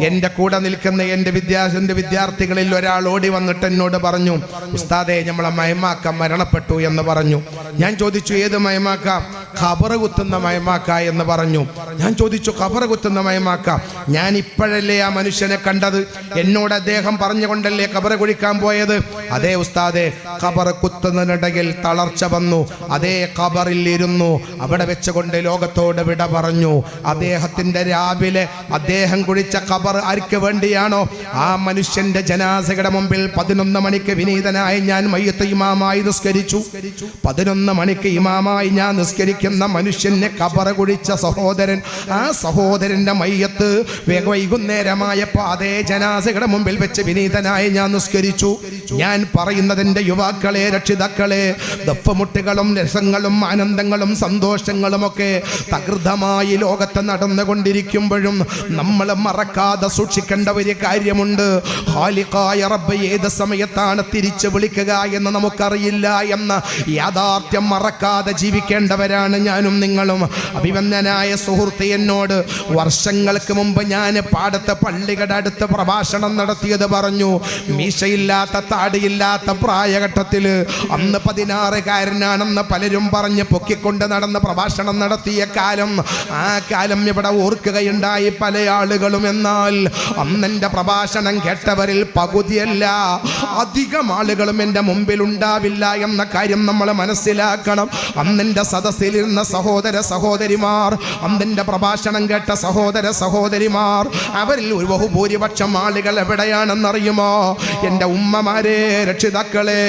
എൻ്റെ കൂടെ നിൽക്കുന്ന എൻ്റെ വിദ്യാർത്ഥികളിൽ ഒരാൾ ഓടി വന്നിട്ട് എന്നോട് പറഞ്ഞു, ഉസ്താദേ നമ്മളെ മൈമാക്ക മരണപ്പെട്ടു എന്ന് പറഞ്ഞു. ഞാൻ ചോദിച്ചു, ഏത് മൈമാക്ക? ഖബറ് കുത്തുന്ന മൈമാക്ക എന്ന് പറഞ്ഞു. ഞാൻ ചോദിച്ചു, ഖബറ് കുത്തുന്ന മൈമാക്ക? ഞാൻ ഇപ്പോഴല്ലേ ആ മനുഷ്യനെ കണ്ടത്? എന്നോട് അദ്ദേഹം പറഞ്ഞുകൊണ്ടല്ലേ ഖബറ് കുഴിക്കാൻ പോയത്? അതേ ഉസ്താദേ, ഖബറ് കുത്തുന്നതിനിടയിൽ തളർച്ച വന്നു. അതേ ഖബറിൽ ഇരുന്നു, അവിടെ വെച്ചുകൊണ്ട് ലോകത്തോട് വിട പറഞ്ഞു. അദ്ദേഹത്തിന്റെ രാവിലെ അദ്ദേഹം കുഴിച്ച ഖബർ ആർക്ക് വേണ്ടിയാണോ ആ മനുഷ്യന്റെ ജനാസയുടെ മുമ്പിൽ 11 മണിക്ക് വിനീതനായി ഞാൻ മയ്യത്ത് ഇമാമായി നിസ്കരിച്ചു. 11 മണിക്ക് ഇമാമായി ഞാൻ നിസ്കരിക്കുന്ന മനുഷ്യനെ ഖബർ കുഴിച്ച സഹോദരൻ, ആ സഹോദരന്റെ മയ്യത്ത് വൈകുന്നേരമായപ്പോൾ അതേ ജനാസയുടെ മുമ്പിൽ വെച്ച് വിനീതനായി ഞാൻ നിസ്കരിച്ചു. ഞാൻ പറയുന്നതിന്റെ യുവാക്കളെ, രക്ഷിതാക്കളെ, ദഫ്മുട്ടുകളും രസങ്ങളും ആനന്ദങ്ങളും സന്തോഷങ്ങളും ഒക്കെ തകൃതമായി ലോകത്ത് നടന്നുകൊണ്ടിരിക്കുമ്പോഴും നമ്മൾ മറക്കാതെ സൂക്ഷിക്കേണ്ട ഒരു കാര്യമുണ്ട്. ഖാലിഖായ റബ്ബ് ഏത് സമയത്താണ് തിരിച്ചു വിളിക്കുക എന്ന് നമുക്കറിയില്ല എന്ന യാഥാർത്ഥ്യം മറക്കാതെ ജീവിക്കേണ്ടവരാണ് ഞാനും നിങ്ങളും. അഭിവന്ദനായ സുഹൃത്ത് എന്നോട് വർഷങ്ങൾക്ക് മുമ്പ് ഞാൻ പാടത്ത് പള്ളികളുടെ അടുത്ത് പ്രഭാഷണം നടത്തിയത് പറഞ്ഞു. മീശയില്ലാത്ത താടിയില്ലാത്ത പ്രായഘട്ടത്തിൽ അന്ന് 16കാരനാണെന്ന് പലരും പറഞ്ഞ് പൊക്കിക്കൊണ്ട് നടന്ന് പ്രഭാഷണം നടത്തിയ കാലം, ആ കാലം ഇവിടെ ഓർക്കുകയുണ്ടായി പല ആളുകളും. എന്നാൽ അന്നെൻ്റെ പ്രഭാഷണം കേട്ടവരിൽ പകുതിയല്ല, അധികം ആളുകളും എൻ്റെ മുമ്പിൽ ഉണ്ടാവില്ല എന്ന കാര്യം നമ്മൾ മനസ്സിലാക്കണം. അന്നെൻ്റെ സദസ്സിലിരുന്ന സഹോദര സഹോദരിമാർ, അന്നെൻ്റെ പ്രഭാഷണം കേട്ട സഹോദര സഹോദരിമാർ, അവരിൽ ഒരു ബഹുഭൂരിപക്ഷം ആളുകൾ എവിടെയാണെന്നറിയുമോ? എൻ്റെ ഉമ്മമാരെ, രക്ഷിതാക്കളെ,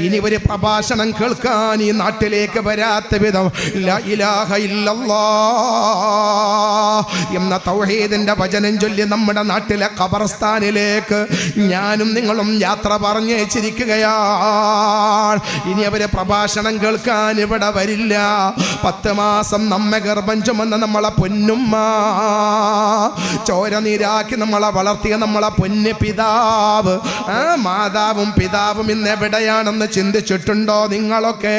ഇനി ഒരു പ്രഭാഷണം കേൾക്കാൻ ഈ നാട്ടിലേക്ക് വരാത്ത വിധം ലാ ഇലാഹ ഇല്ലല്ലാഹ് എന്ന തൗഹീദിന്റെ വചനം ചൊല്ലി നമ്മുടെ നാട്ടിലെ ഖബർസ്ഥാനിലേക്ക് ഞാനും നിങ്ങളും യാത്ര പറഞ്ഞേച്ചിരിക്കുകയാണ്. ഇനി അവരെ പ്രഭാഷണം കേൾക്കാൻ ഇവിടെ വരില്ല. 10 മാസം നമ്മെ ഗർഭം ചുമന്ന നമ്മളെ പൊന്നുമ്മ, ചോര നീരാക്കി നമ്മളെ വളർത്തിയ നമ്മളെ പൊന്ന് പിതാവ്, ആ മാതാവും പിതാവും ഇന്ന് എവിടെയാണെന്ന് ചിന്തിച്ചിട്ടുണ്ടോ നിങ്ങളൊക്കെ?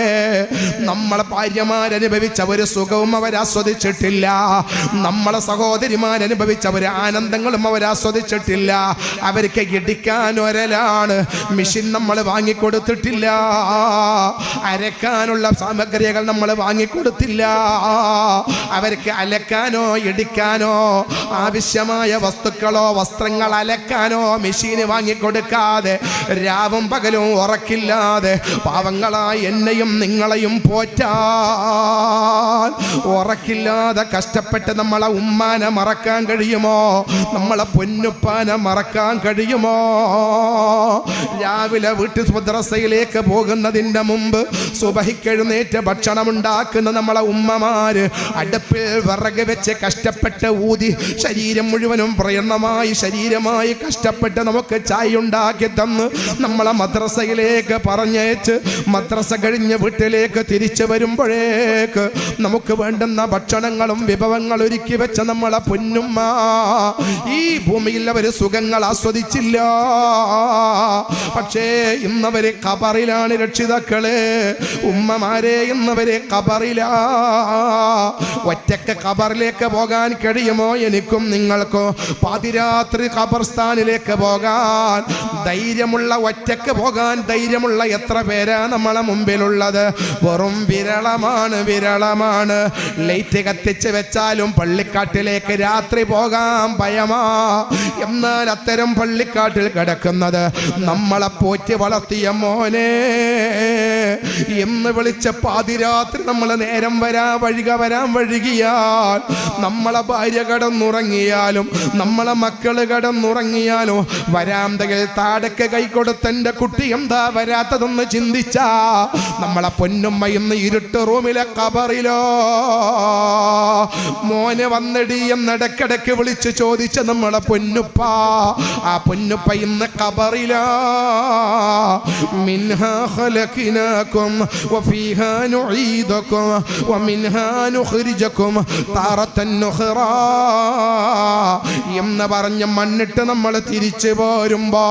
നമ്മളെ ഭാര്യമാരനുഭവിച്ച ഒരു സുഖവും അവരാസ്വദിച്ചിട്ടില്ല. നമ്മളെ സഹോദരിമാരനുഭവിച്ച ഒരു ആനന്ദങ്ങളും അവരാസ്വദിച്ചിട്ടില്ല. അവർക്ക് ഇടിക്കാൻ ഒരലാണ്, മെഷീൻ നമ്മൾ വാങ്ങിക്കൊടുത്തിട്ടില്ല. അരക്കാനുള്ള സാമഗ്രികൾ നമ്മൾ വാങ്ങിക്കൊടുത്തില്ല. അവർക്ക് അലക്കാനോ ഇടിക്കാനോ ആവശ്യമായ വസ്തുക്കളോ വസ്ത്രങ്ങൾ അലക്കാനോ മെഷീന് വാങ്ങിക്കൊടുക്കാതെ രാവും പകലും ഉറക്കില്ലാതെ പാവങ്ങളായി എന്നെയും നിങ്ങളെയും പോറ്റാൻ ഉറക്കില്ലാതെ കഷ്ടപ്പെട്ട് നമ്മളെ ഉമ്മാനെ മറക്കാൻ കഴിയുമോ? നമ്മളെ പൊന്നുപ്പാനെ മറക്കാൻ കഴിയുമോ? രാവിലെ വീട്ടിൽ മദ്രസയിലേക്ക് പോകുന്നതിൻ്റെ മുമ്പ് സുബഹിക്കെഴുന്നേറ്റ് ഭക്ഷണം ഉണ്ടാക്കുന്ന നമ്മളെ ഉമ്മമാര് അടുപ്പിൽ വിറക് വെച്ച് കഷ്ടപ്പെട്ട് ഊതി ശരീരം മുഴുവനും പ്രയത്നമായി ശരീരമായി കഷ്ടപ്പെട്ട് നമുക്ക് ചായ ഉണ്ടാക്കി തന്ന് നമ്മളെ മദ്രസയിലേക്ക് പറഞ്ഞേച്ച് മദ്രസ കഴിഞ്ഞ് വീട്ടിലേക്ക് തിരിച്ചു വരുമ്പോഴേക്ക് നമുക്ക് വേണ്ടുന്ന ഭക്ഷണങ്ങളും വിഭവങ്ങൾ ഒരുക്കി വെച്ച നമ്മളെ പൊന്നുമ്മ ഈ ഭൂമിയിൽ അവർ സുഖങ്ങൾ ആസ്വദിച്ചില്ല. പക്ഷേ ഇന്നവരെ ഖബറിലാണ് രക്ഷിതാക്കളെ, ഉമ്മമാരെ, ഇന്നവരെ ഖബറിലാ. ഒറ്റക്ക് ഖബറിലേക്ക് പോകാൻ കഴിയുമോ എനിക്കും നിങ്ങൾക്കോ? പാതിരാത്രി ഖബർസ്ഥാനിലേക്ക് പോകാൻ ധൈര്യമുള്ള, ഒറ്റക്ക് പോകാൻ ധൈര്യമുള്ള എത്ര പേരാ നമ്മളെ മുമ്പിലുള്ളത്? വെറും വിരളമാണ്, വിരളമാണ്. ലൈറ്റ് കത്തിച്ച് വെച്ചാലും പള്ളിക്കാട്ടിലേക്ക് രാത്രി പോകാൻ ഭയമാ. എന്നാൽ അത്തരം പള്ളിക്കാട്ടിൽ കിടക്കുന്നത് നമ്മളെ പോറ്റി വളർത്തിയ മോനെ എന്ന് വിളിച്ച പാതിരാത്രി നമ്മളെ നേരം വരാൻ വഴുകിയാൽ, നമ്മളെ ഭാര്യ കടന്നുറങ്ങിയാലും നമ്മളെ മക്കള് കടന്നുറങ്ങിയാലും വരാന്തകൾ താടക്ക് കൈ കൊടുത്തെൻ്റെ കുട്ടി എന്താ വരാത്തതെന്ന് ചിന്തിച്ചാ നമ്മളെ പൊന്നുമ്മ ഇന്ന് ഇരുട്ട് റൂമിലെ ഖബറിലോ മോനെ വന്നടി എന്നിടക്കിടക്ക് വിളിച്ച് ചോദിച്ച നമ്മളെ പൊന്നുപ്പ, ആ പൊന്നുപ്പ ഇന്ന് ഖബറിലാ. മിൻഹാ ഖലഖനാകും വഫീഹാ നുഈദുകും വമിൻഹാ നുഖ്രിജുകും താറത്തൻ നുഖ്റാ എന്ന് പറഞ്ഞ് മണ്ണിട്ട് നമ്മൾ തിരിച്ചു പോരുമ്പോ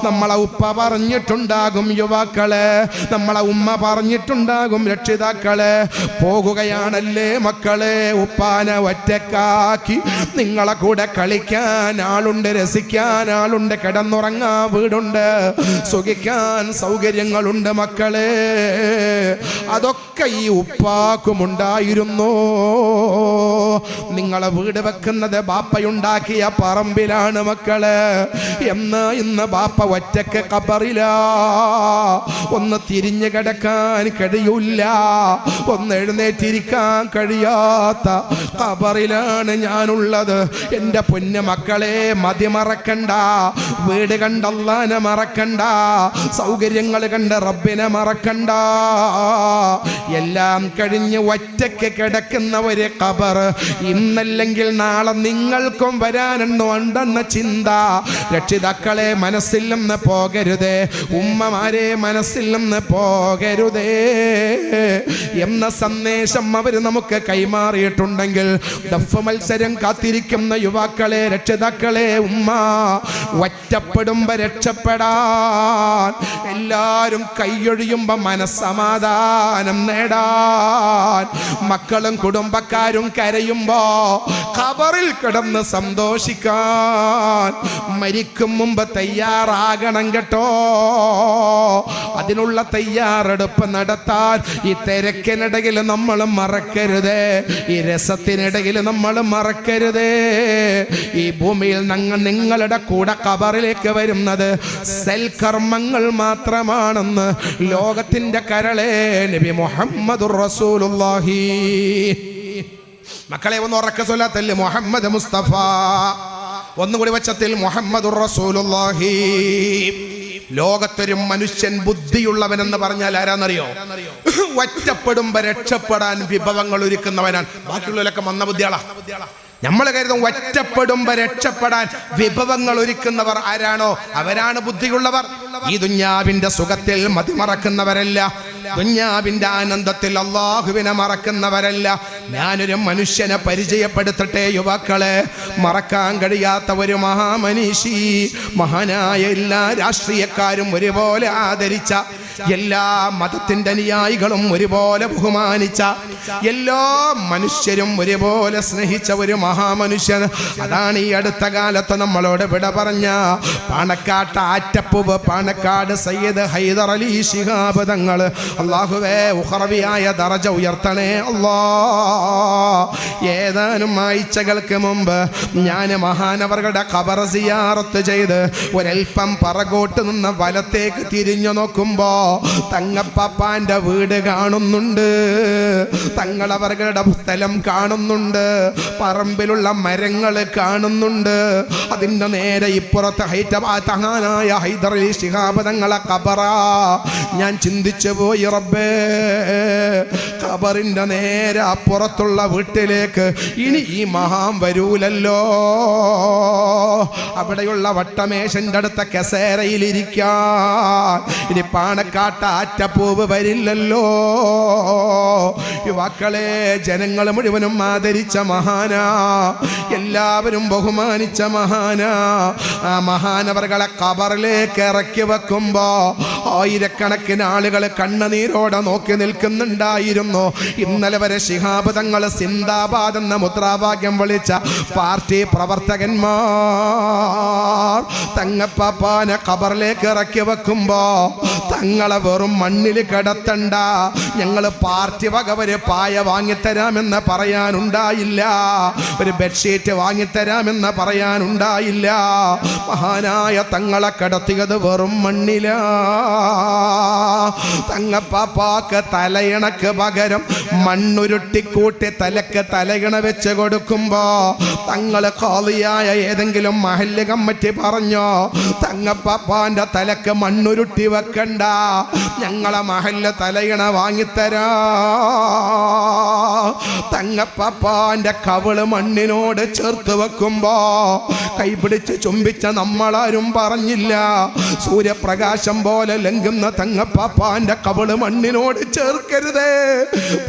നമ്മളെ ഉപ്പ പറഞ്ഞിട്ടുണ്ടാകും യുവാക്കളെ, നമ്മളെ ഉമ്മ പറഞ്ഞിട്ടുണ്ടാകും രക്ഷിതാക്കളെ, പോകുകയാണല്ലേ മക്കളെ, ഉപ്പാനെ ഒറ്റക്കാക്കി നിങ്ങളെ കൂടെ കളിക്കാൻ കഴിക്കാൻ ആളുണ്ട്, രസിക്കാൻ ആളുണ്ട്, കിടന്നുറങ്ങാൻ വീടുണ്ട്, സുഖിക്കാൻ സൗകര്യങ്ങളുണ്ട് മക്കളെ. അതൊക്കെ ഈ ഉപ്പാക്കുമുണ്ടായിരുന്നു. നിങ്ങളെ വീട് വെക്കുന്നത് ബാപ്പയുണ്ടാക്കിയ പറമ്പിലാണ് മക്കള്. ഇന്ന് ബാപ്പ ഒറ്റക്ക് ഖബറിലാ. ഒന്ന് തിരിഞ്ഞു കിടക്കാൻ കഴിയൂല, ഒന്ന് എഴുന്നേറ്റിരിക്കാൻ കഴിയാത്ത ഖബറിലാണ് ഞാനുള്ളത്. എൻ്റെ പൊന്നു മക്കളെ, മതി മറക്കണ്ട. വീട് കണ്ട് അല്ലാഹനെ മറക്കണ്ട, സൗകര്യങ്ങൾ കണ്ട് റബ്ബിനെ മറക്കണ്ട. എല്ലാം കഴിഞ്ഞ് ഒറ്റയ്ക്ക് കിടക്കുന്ന ഒരു ഖബർ ഇന്നല്ലെങ്കിൽ നാളെ നിങ്ങൾക്കും വരാനുണ്ടെന്ന ചിന്ത രക്ഷിതാക്കളെ മനസ്സിൽ നിന്ന് പോകരുതേ, ഉമ്മമാരെ മനസ്സിൽ നിന്ന് പോകരുതേ എന്ന സന്ദേശം അവർ നമുക്ക് കൈമാറിയിട്ടുണ്ടെങ്കിൽ, ദഫ് മത്സരം കാത്തിരിക്കുന്ന യുവാക്കളെ, രക്ഷിതാക്കളെ, ഉമ്മ ഒറ്റപ്പെടുമ്പോ രക്ഷപ്പെടാൻ, എല്ലാവരും കൈയൊഴിയുമ്പോ മനസ്സമാധാനം നേടാൻ, മക്കളും കുടുംബക്കാരും കരയുമ്പോ ഖബറിൽ കിടന്ന് സന്തോഷിക്കാൻ മരിക്കും മുമ്പ് തയ്യാറാകണം കേട്ടോ. അതിനുള്ള തയ്യാറെടുപ്പ് നടത്താൻ ഈ തിരക്കിനിടയിൽ നമ്മൾ മറക്കരുതേ, ഈ രസത്തിനിടയിൽ നമ്മൾ മറക്കരുതേ. ഈ ഭൂമിയിൽ നിങ്ങളുടെ കൂടെ ഖബറിലേക്ക് വരുന്നത് സൽക്കർമ്മങ്ങൾ മാത്രമാണെന്ന് ലോകത്തിന്റെ കരളെ നബി മുഹമ്മദുർ റസൂലുള്ളാഹി. മക്കളെ ഒന്ന് ഉറക്കെ സ്വലാത്തല്ലേ മുഹമ്മദ് മുസ്തഫ. ഒന്നുകൂടി വച്ചത്തിൽ മുഹമ്മദുർ റസൂലുള്ളാഹി. ലോകത്തൊരു മനുഷ്യൻ ബുദ്ധിയുള്ളവനെന്ന് പറഞ്ഞാൽ ആരാന്നറിയോ? ഒറ്റപ്പെടുമ്പോ രക്ഷപ്പെടാൻ വിഭവങ്ങൾ ഒരുക്കുന്നവനാണ്. ബാക്കിയുള്ളവരൊക്കെ മന്ന ബുദ്ധിയാളാ. നമ്മൾ കരുതും ഒറ്റപ്പെടുമ്പോ രക്ഷപ്പെടാൻ വിഭവങ്ങൾ ഒരുക്കുന്നവർ ആരാണോ അവരാണ് ബുദ്ധിയുള്ളവർ. ഈ ദുന്യാവിന്റെ സുഖത്തിൽ മതിമറക്കുന്നവരല്ല, ദുന്യാവിന്റെ ആനന്ദത്തിൽ അള്ളാഹുവിനെ മറക്കുന്നവരല്ല. ഞാനൊരു മനുഷ്യനെ പരിചയപ്പെടുത്തട്ടെ യുവാക്കളെ. മറക്കാൻ കഴിയാത്ത ഒരു മഹാമനീഷി, മഹാനായ എല്ലാ രാഷ്ട്രീയക്കാരും ഒരുപോലെ ആദരിച്ച, എല്ലാ മതത്തിന്റെ അനുയായികളും ഒരുപോലെ ബഹുമാനിച്ച, എല്ലാ മനുഷ്യരും ഒരുപോലെ സ്നേഹിച്ച ഒരു മഹാമനുഷ്യൻ. അതാണ് ഈ അടുത്ത കാലത്ത് നമ്മളോട് വിട പറഞ്ഞ പാണക്കാട്ട് ആറ്റപ്പൂവ് പാണക്കാട് സയ്യിദ് ഹൈദർ അലി ശിഹാബ് തങ്ങൾ. അല്ലാഹുവേ ഉഖറവിയായ ദറജ ഉയർത്തണേ അല്ലാ. ഏതാനും ആഴ്ചകൾക്ക് മുമ്പ് ഞാൻ മഹാനവറുടെ ഖബർ സിയാറത്ത് ചെയ്ത് ഒരൽപ്പം പറകോട്ട് നിന്ന് വലത്തേക്ക് തിരിഞ്ഞു നോക്കുമ്പോ തങ്ങപ്പാപ്പാന്റെ വീട് കാണുന്നുണ്ട്, തങ്ങളവരുടെ സ്ഥലം കാണുന്നുണ്ട്, പറമ്പിലുള്ള മരങ്ങൾ കാണുന്നുണ്ട്. അതിന്റെ നേരെ ഇപ്പുറത്ത് ഹൈദരായ ഹൈദർ അലി ശിഹാബ് തങ്ങളെ ഖബറാ. ഞാൻ ചിന്തിച്ചു പോയി, റബ്ബേ, ഖബറിന്റെ നേരെ അപ്പുറത്തുള്ള വീട്ടിലേക്ക് ഇനി ഈ മഹാൻ വരൂലല്ലോ. അവിടെയുള്ള വട്ടമേശന്റെ അടുത്ത കസേരയിലിരിക്കാൻ ഇനി പാണക്കാട്ട് ആറ്റപ്പൂവ് വരില്ലല്ലോ. യുവാക്കളെ, ജനങ്ങൾ മുഴുവനും ആദരിച്ച മഹാനാ, എല്ലാവരും ബഹുമാനിച്ച മഹാനാ. ആ മഹാനവറുകളെ ഖബറിലേക്ക് ഇറക്കി വെക്കുമ്പോ ആയിരക്കണക്കിന് ആളുകൾ കണ്ണുനീരോടെ നോക്കി നിൽക്കുന്നുണ്ടായിരുന്നു. ഇന്നലെ വരെ ശിഹാബ് തങ്ങൾ സിന്ദാബാദ് എന്ന മുദ്രാവാക്യം വിളിച്ച പാർട്ടി പ്രവർത്തകന്മാർ തങ്ങപ്പാപ്പാനെ ഖബറിലേക്ക് ഇറക്കി വെക്കുമ്പോ തങ്ങളെ വെറും മണ്ണിൽ കിടത്തണ്ട, ഞങ്ങൾ പാർട്ടി വക ഒരു പായ വാങ്ങിത്തരാമെന്ന് പറയാനുണ്ടായില്ല, ഒരു ബെഡ്ഷീറ്റ് വാങ്ങിത്തരാമെന്ന് പറയാനുണ്ടായില്ല. മഹാനായ തങ്ങളെ കിടത്തിയത് വെറും മണ്ണില. തങ്ങപ്പാപ്പാക്ക് തലയിണക്ക് പകരം മണ്ണുരുട്ടിക്കൂട്ടി തലക്ക് തലയിണ വെച്ച് കൊടുക്കുമ്പോ തങ്ങള് ഖാദിയായ ഏതെങ്കിലും മഹല്ല് കമ്മിറ്റി പറഞ്ഞോ, തങ്ങപ്പാപ്പാന്റെ തലക്ക് മണ്ണുരുട്ടി വെക്കണ്ട, ഞങ്ങളെ മഹല്ല് തലയിണ വാങ്ങിത്തരാ. തങ്ങപ്പാപ്പാന്റെ കവിള് മണ്ണിനോട് ചേർത്ത് വെക്കുമ്പോ കൈപിടിച്ച് ചുംബിച്ച നമ്മളാരും പറഞ്ഞില്ല. സൂര്യപ്രകാശം പോലെ ലംഘുന്ന തങ്ങപ്പാപ്പാന്റെ കവിള് മണ്ണിനോട് ചേർക്കരുതേ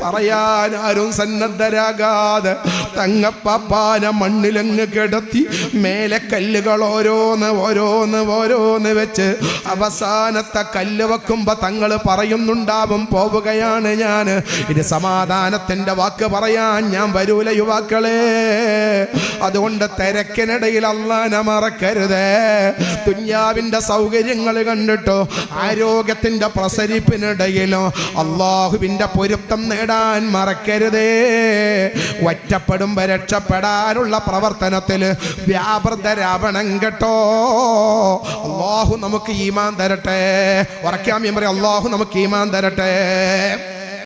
പറയാൻ ആരും സന്നദ്ധരാകാതെ തങ്ങപ്പാപ്പാനെ മണ്ണിലങ്ങ് കിടത്തി മേലെ കല്ലുകൾ ഓരോന്ന് ഓരോന്ന് ഓരോന്ന് വെച്ച് അവസാനത്തെ കല്ല് വെക്കുമ്പോ തങ്ങൾ പറയുന്നുണ്ടാവും, പോവുകയാണ് ഞാൻ, ഇത് സമാധാനത്തിന്റെ വാക്ക് പറയാൻ ഞാൻ വരൂല യുവാക്കളെ. അതുകൊണ്ട് തിരക്കിനിടയിൽ അല്ലാഹനെ മറക്കരുത്. ദുനിയാവിന്റെ സൗകര്യങ്ങൾ കണ്ടിട്ടോ ആരോഗ്യത്തിന്റെ പ്രസരിപ്പിനിടയിലോ അള്ളാഹുവിന്റെ പൊരുത്തം നേടാൻ മറക്കരുതേ. ഒറ്റപ്പെടുമ്പോ രക്ഷപ്പെടാനുള്ള പ്രവർത്തനത്തിൽ വ്യാപൃതരാവണം കേട്ടോ. അള്ളാഹു നമുക്ക് ഈമാൻ തരട്ടെ. ഉറക്കാൻ പറയും, അള്ളാഹു നമുക്ക് ഈമാൻ തരട്ടെ.